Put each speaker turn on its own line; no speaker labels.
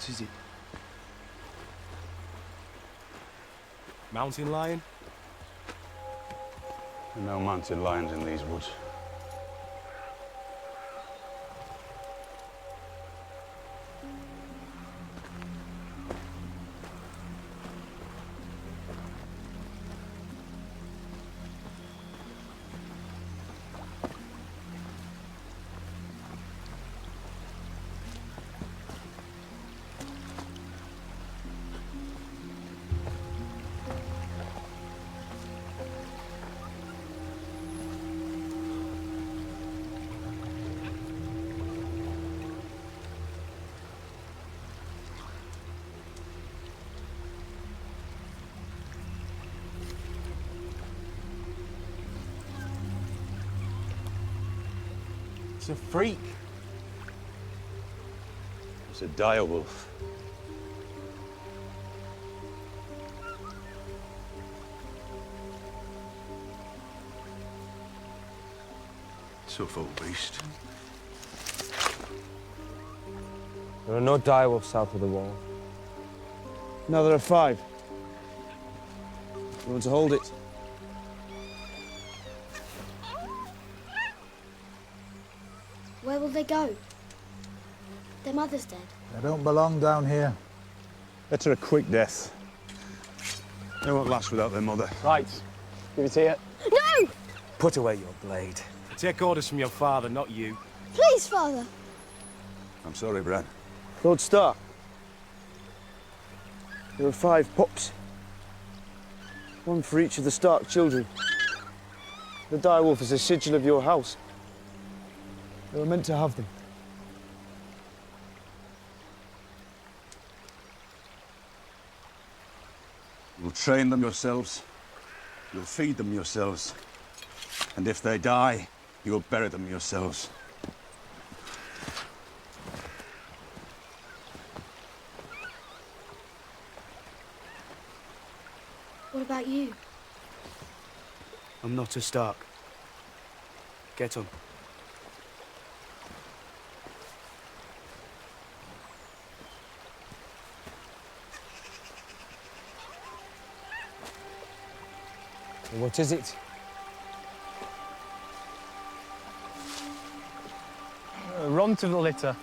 What is it? Mountain lion?
There are no mountain lions in these woods.
It's a freak.
It's a dire wolf. Tough old beast.
There are no direwolves south of the wall.
Now there are 5. You want to hold it?
Where will they go? Their mother's dead.
They don't belong down here.
Better a quick death. They won't last without their mother.
Right. Give it here.
No!
Put away your blade.
Take orders from your father, not you.
Please, Father.
I'm sorry, Bran.
Lord Stark. There are 5 pups. 1 for each of the Stark children. The direwolf is a sigil of your house. They were meant to have them.
You'll train them yourselves. You'll feed them yourselves. And if they die, you'll bury them yourselves.
What about you?
I'm not a Stark. Get on.
What is it?
Run to the litter.